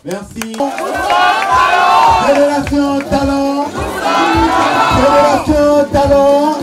Merci. Génération Talent. Génération Talent.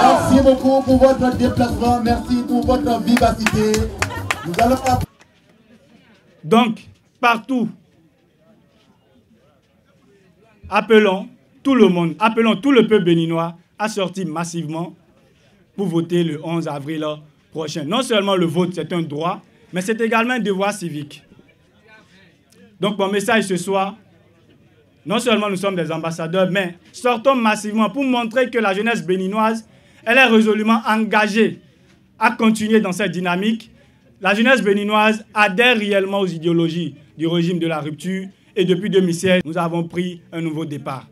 Merci beaucoup pour votre déplacement. Merci pour votre vivacité. Nous allons... Donc, partout, appelons tout le monde, appelons tout le peuple béninois à sortir massivement pour voter le 11 avril prochain. Non seulement le vote, c'est un droit, mais c'est également un devoir civique. Donc, mon message ce soir, non seulement nous sommes des ambassadeurs, mais sortons massivement pour montrer que la jeunesse béninoise, elle est résolument engagée à continuer dans cette dynamique. La jeunesse béninoise adhère réellement aux idéologies du régime de la rupture et depuis 2016, nous avons pris un nouveau départ.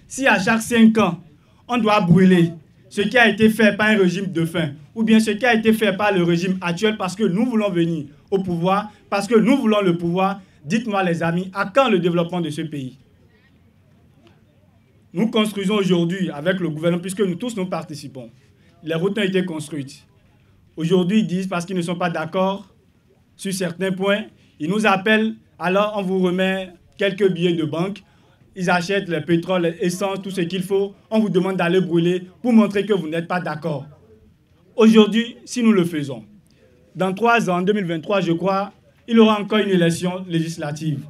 Si à chaque 5 ans, on doit brûler ce qui a été fait par un régime de faim ou bien ce qui a été fait par le régime actuel parce que nous voulons venir au pouvoir, parce que nous voulons le pouvoir, dites-moi les amis, à quand le développement de ce pays? Nous construisons aujourd'hui avec le gouvernement, puisque nous tous nous participons. Les routes ont été construites. Aujourd'hui, ils disent, parce qu'ils ne sont pas d'accord sur certains points, ils nous appellent, alors on vous remet quelques billets de banque, ils achètent le pétrole, l'essence, tout ce qu'il faut, on vous demande d'aller brûler pour montrer que vous n'êtes pas d'accord. Aujourd'hui, si nous le faisons, dans 3 ans, en 2023, je crois, il y aura encore une élection législative.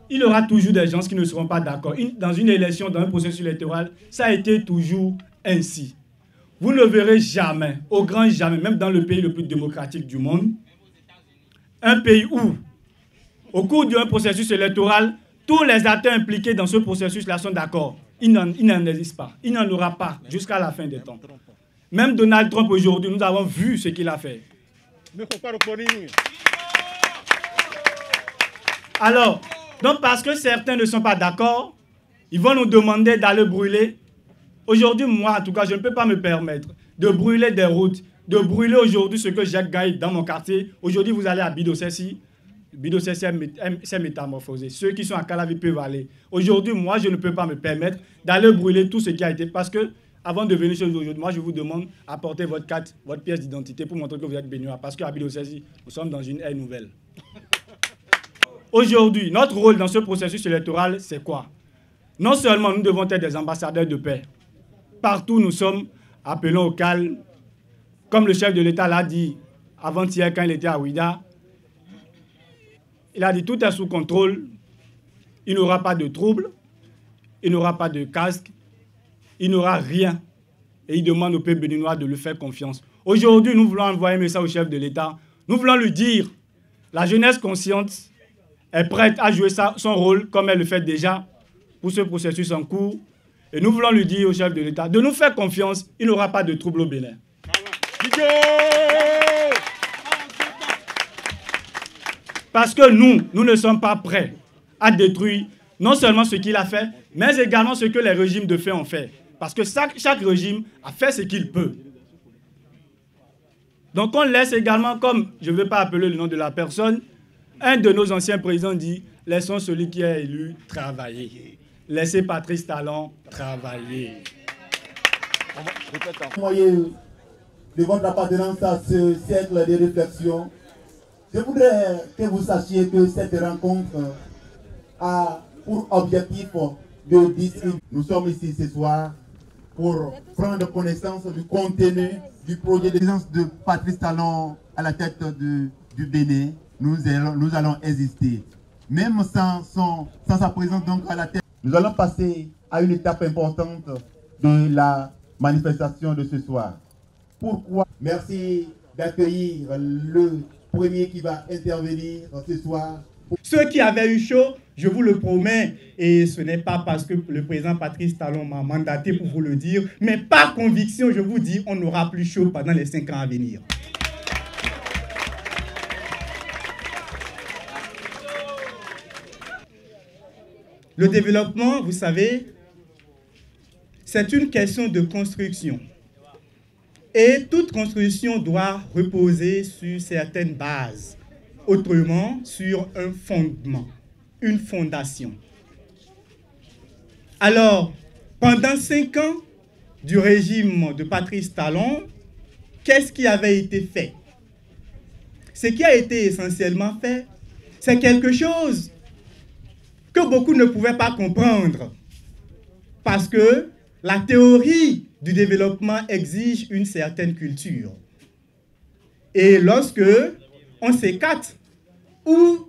Il y aura toujours des gens qui ne seront pas d'accord. Dans une élection, dans un processus électoral, ça a été toujours ainsi. Vous ne verrez jamais, au grand jamais, même dans le pays le plus démocratique du monde, un pays où, au cours d'un processus électoral, tous les acteurs impliqués dans ce processus-là sont d'accord. Il n'en existe pas. Il n'en aura pas jusqu'à la fin des temps. Même Donald Trump aujourd'hui, nous avons vu ce qu'il a fait. Alors, donc parce que certains ne sont pas d'accord, ils vont nous demander d'aller brûler. Aujourd'hui, moi, en tout cas, je ne peux pas me permettre de brûler des routes, de brûler aujourd'hui ce que j'ai gagné dans mon quartier. Aujourd'hui, vous allez à Bidosessi. Bidosessi s'est métamorphosé. Ceux qui sont à Calavi peuvent aller. Aujourd'hui, moi, je ne peux pas me permettre d'aller brûler tout ce qui a été. Parce que, avant de venir chez vous aujourd'hui, moi, je vous demande d'apporter votre carte, votre pièce d'identité pour montrer que vous êtes béninois. Parce qu'à Bidosessi, nous sommes dans une ère nouvelle. Aujourd'hui, notre rôle dans ce processus électoral, c'est quoi? Non seulement nous devons être des ambassadeurs de paix. Partout nous sommes, appelons au calme. Comme le chef de l'État l'a dit avant-hier quand il était à Ouida, il a dit tout est sous contrôle, il n'y aura pas de trouble, il n'y aura pas de casque, il n'y aura rien. Et il demande au peuple béninois de lui faire confiance. Aujourd'hui, nous voulons envoyer un message au chef de l'État. Nous voulons lui dire, la jeunesse consciente est prête à jouer son rôle comme elle le fait déjà pour ce processus en cours. Et nous voulons lui dire au chef de l'État de nous faire confiance, il n'y aura pas de trouble au Bénin. Parce que nous ne sommes pas prêts à détruire non seulement ce qu'il a fait, mais également ce que les régimes de fait ont fait. Parce que chaque régime a fait ce qu'il peut. Donc on laisse également, comme je ne vais pas appeler le nom de la personne, un de nos anciens présidents dit « Laissons celui qui est élu travailler. Laissez Patrice Talon travailler. » De votre appartenance à ce cercle de réflexion, je voudrais que vous sachiez que cette rencontre a pour objectif de distribuer. Nous sommes ici ce soir pour prendre connaissance du contenu du projet de présence de Patrice Talon à la tête du Bénin. Nous allons exister. Même sans sa présence donc à la tête, nous allons passer à une étape importante de la manifestation de ce soir. Pourquoi? Merci d'accueillir le premier qui va intervenir ce soir. Ceux qui avaient eu chaud, je vous le promets, et ce n'est pas parce que le président Patrice Talon m'a mandaté pour vous le dire, mais par conviction, je vous dis, on n'aura plus chaud pendant les 5 ans à venir. Le développement, vous savez, c'est une question de construction. Et toute construction doit reposer sur certaines bases. Autrement, sur un fondement, une fondation. Alors, pendant 5 ans du régime de Patrice Talon, qu'est-ce qui avait été fait? Ce qui a été essentiellement fait, c'est quelque chose que beaucoup ne pouvaient pas comprendre. Parce que la théorie du développement exige une certaine culture. Et lorsque on s'écarte ou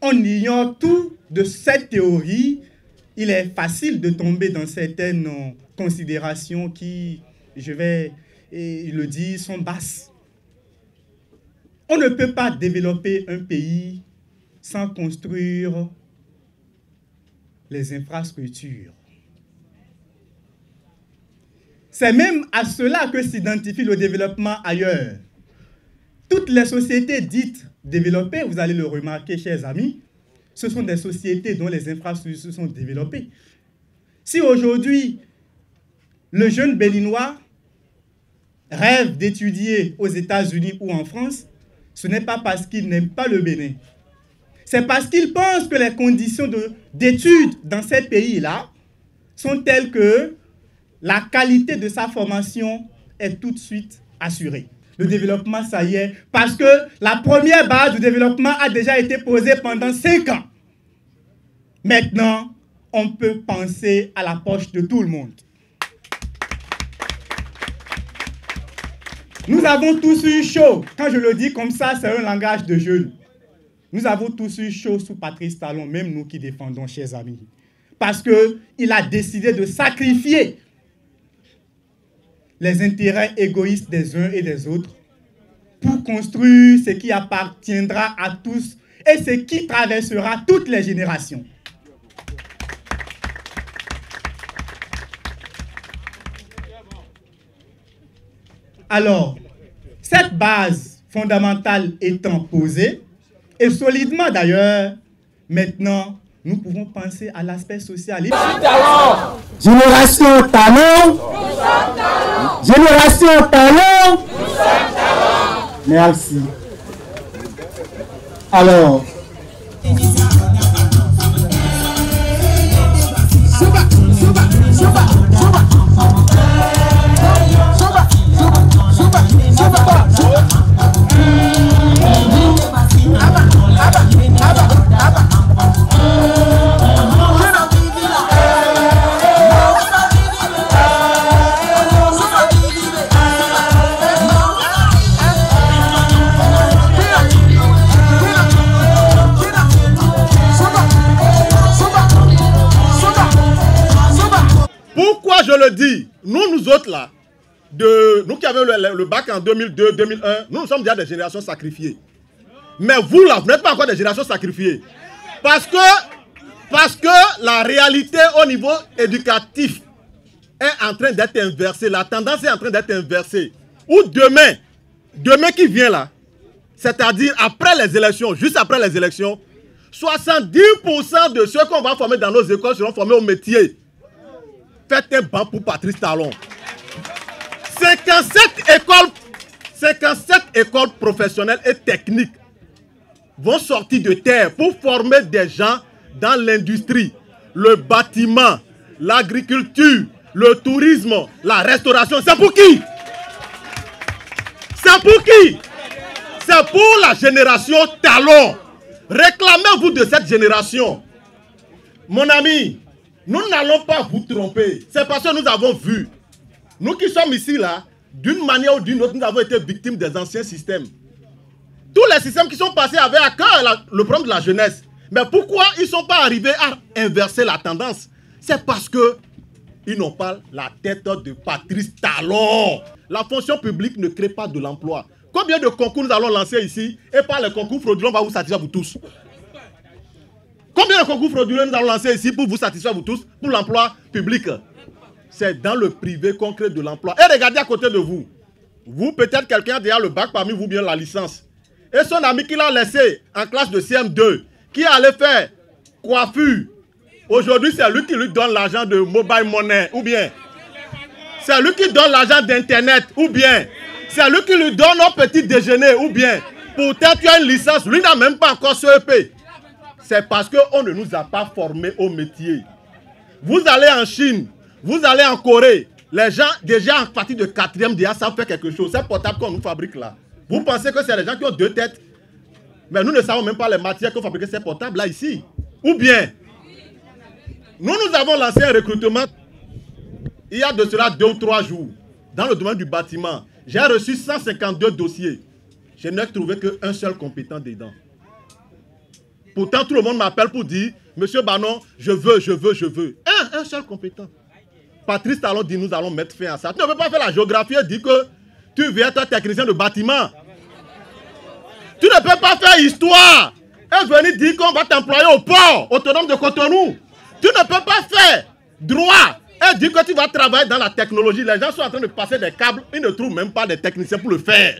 on ignore tout de cette théorie, il est facile de tomber dans certaines considérations qui, je vais le dire, sont basses. On ne peut pas développer un pays sans construire les infrastructures. C'est même à cela que s'identifie le développement ailleurs. Toutes les sociétés dites développées, vous allez le remarquer, chers amis, ce sont des sociétés dont les infrastructures sont développées. Si aujourd'hui, le jeune Béninois rêve d'étudier aux États-Unis ou en France, ce n'est pas parce qu'il n'aime pas le Bénin. C'est parce qu'il pense que les conditions d'études dans ces pays-là sont telles que la qualité de sa formation est tout de suite assurée. Le développement, ça y est, parce que la première base du développement a déjà été posée pendant 5 ans. Maintenant, on peut penser à la poche de tout le monde. Nous avons tous eu chaud. Quand je le dis comme ça, c'est un langage de jeunes. Nous avons tous eu chaud sous Patrice Talon, même nous qui défendons, chers amis. Parce qu'il a décidé de sacrifier les intérêts égoïstes des uns et des autres pour construire ce qui appartiendra à tous et ce qui traversera toutes les générations. Alors, cette base fondamentale étant posée, et solidement d'ailleurs, maintenant, nous pouvons penser à l'aspect social. Génération talent. Génération talent. Merci. Alors, je le dis, nous autres là, nous qui avons le bac en 2002, 2001, nous sommes déjà des générations sacrifiées. Mais vous là, vous n'êtes pas encore des générations sacrifiées. Parce que la réalité au niveau éducatif est en train d'être inversée. La tendance est en train d'être inversée. Ou demain qui vient là, c'est-à-dire après les élections, juste après les élections, 70% de ceux qu'on va former dans nos écoles seront formés au métier. Faites un banc pour Patrice Talon. 57 écoles professionnelles et techniques vont sortir de terre pour former des gens dans l'industrie, le bâtiment, l'agriculture, le tourisme, la restauration. C'est pour qui? C'est pour qui? C'est pour la génération Talon. Réclamez-vous de cette génération. Mon ami, nous n'allons pas vous tromper. C'est parce que nous avons vu. Nous qui sommes ici là, d'une manière ou d'une autre, nous avons été victimes des anciens systèmes. Tous les systèmes qui sont passés avaient à cœur le problème de la jeunesse. Mais pourquoi ils ne sont pas arrivés à inverser la tendance? C'est parce qu'ils n'ont pas la tête de Patrice Talon. La fonction publique ne crée pas de l'emploi. Combien de concours nous allons lancer ici et par les concours fraudulents va vous satisfaire vous tous? Combien de concours fraudulents nous allons lancer ici pour vous satisfaire vous tous pour l'emploi public? C'est dans le privé qu'on crée de l'emploi. Et regardez à côté de vous. Vous, peut-être quelqu'un a déjà le bac parmi vous, bien la licence. Et son ami qui l'a laissé en classe de CM2, qui allait faire coiffure. Aujourd'hui, c'est lui qui lui donne l'argent de mobile money, ou bien c'est lui qui donne l'argent d'internet, ou bien c'est lui qui lui donne un petit déjeuner, ou bien pourtant tu as une licence, lui n'a même pas encore CEP. C'est parce qu'on ne nous a pas formés au métier. Vous allez en Chine, vous allez en Corée, les gens déjà en partie de 4e déjà savent faire quelque chose. C'est portable qu'on nous fabrique là. Vous pensez que c'est les gens qui ont 2 têtes? Mais nous ne savons même pas les matières que fabriquent ces portables là ici. Ou bien, nous avons lancé un recrutement il y a de cela 2 ou 3 jours dans le domaine du bâtiment. J'ai reçu 152 dossiers. Je n'ai trouvé qu'un seul compétent dedans. Pourtant, tout le monde m'appelle pour dire, Monsieur Banon, je veux. Un seul compétent. Patrice Talon dit, nous allons mettre fin à ça. Tu ne peux pas faire la géographie et dire que tu veux être technicien de bâtiment. Tu ne peux pas faire histoire et venir dire qu'on va t'employer au port autonome de Cotonou. Tu ne peux pas faire droit et dire que tu vas travailler dans la technologie. Les gens sont en train de passer des câbles, ils ne trouvent même pas des techniciens pour le faire.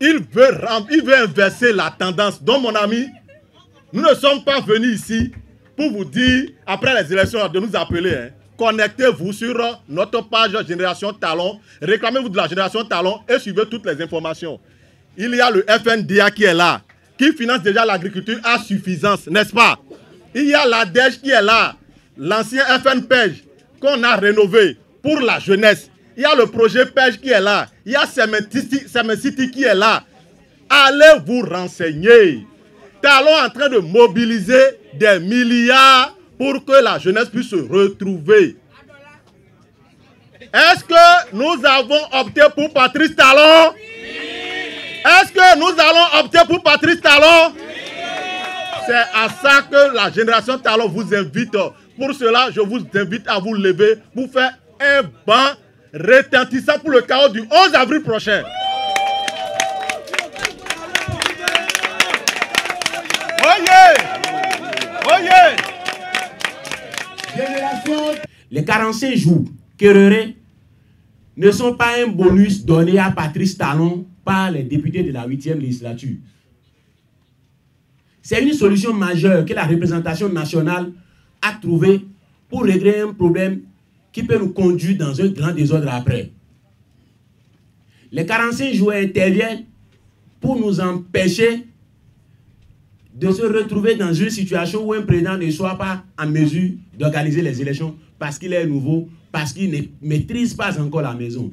Il veut inverser la tendance. Donc mon ami, nous ne sommes pas venus ici pour vous dire, après les élections, de nous appeler. Hein. Connectez-vous sur notre page Génération Talon. Réclamez-vous de la Génération Talon et suivez toutes les informations. Il y a le FNDA qui est là, qui finance déjà l'agriculture à suffisance, n'est-ce pas? Il y a l'ADEJ qui est là, l'ancien FNPEJ qu'on a rénové pour la jeunesse. Il y a le projet PEJ qui est là. Il y a Semecity qui est là. Allez vous renseigner. Talon en train de mobiliser des milliards pour que la jeunesse puisse se retrouver. Est-ce que nous avons opté pour Patrice Talon? Est-ce que nous allons opter pour Patrice Talon? C'est à ça que la Génération Talon vous invite. Pour cela, je vous invite à vous lever pour faire un banc retentissant pour le chaos du 11 avril prochain. Les 45 jours querrés ne sont pas un bonus donné à Patrice Talon par les députés de la 8e législature. C'est une solution majeure que la représentation nationale a trouvée pour régler un problème qui peut nous conduire dans un grand désordre après. Les 45 jours interviennent pour nous empêcher de se retrouver dans une situation où un président ne soit pas en mesure d'organiser les élections parce qu'il est nouveau, parce qu'il ne maîtrise pas encore la maison.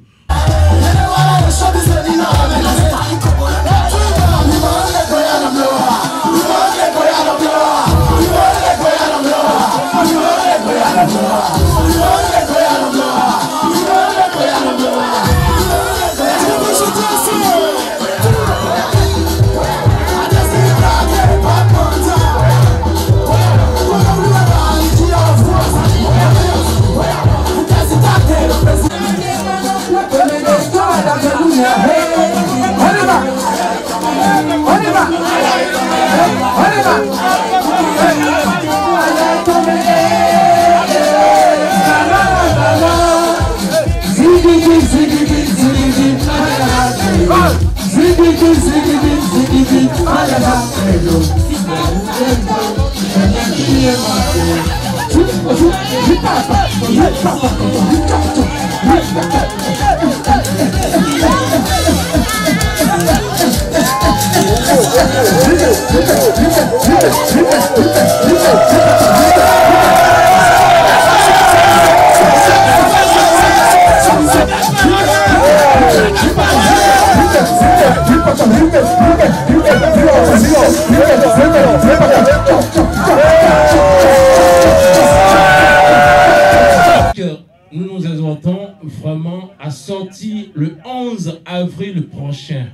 Nous nous exhortons vraiment à sortir le 11 avril prochain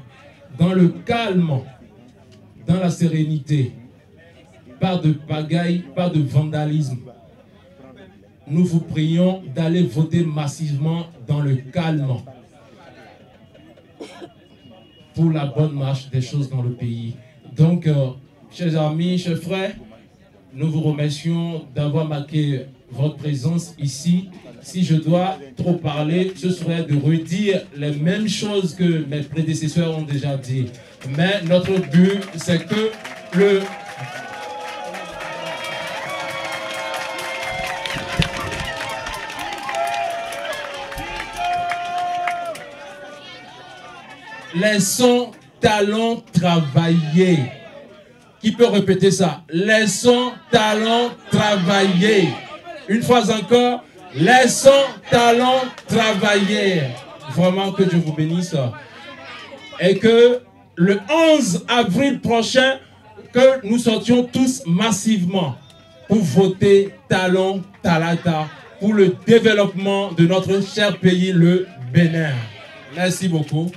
dans le calme, dans la sérénité, pas de pagaille, pas de vandalisme. Nous vous prions d'aller voter massivement dans le calme pour la bonne marche des choses dans le pays. Donc, chers amis, chers frères, nous vous remercions d'avoir marqué votre présence ici. Si je dois trop parler, ce serait de redire les mêmes choses que mes prédécesseurs ont déjà dit. Mais notre but, c'est que laissons Talon travailler. Qui peut répéter ça? Laissons Talon travailler. Une fois encore, laissons Talon travailler. Vraiment que Dieu vous bénisse. Et que le 11 avril prochain, que nous sortions tous massivement pour voter Talon Talata pour le développement de notre cher pays, le Bénin. Merci beaucoup.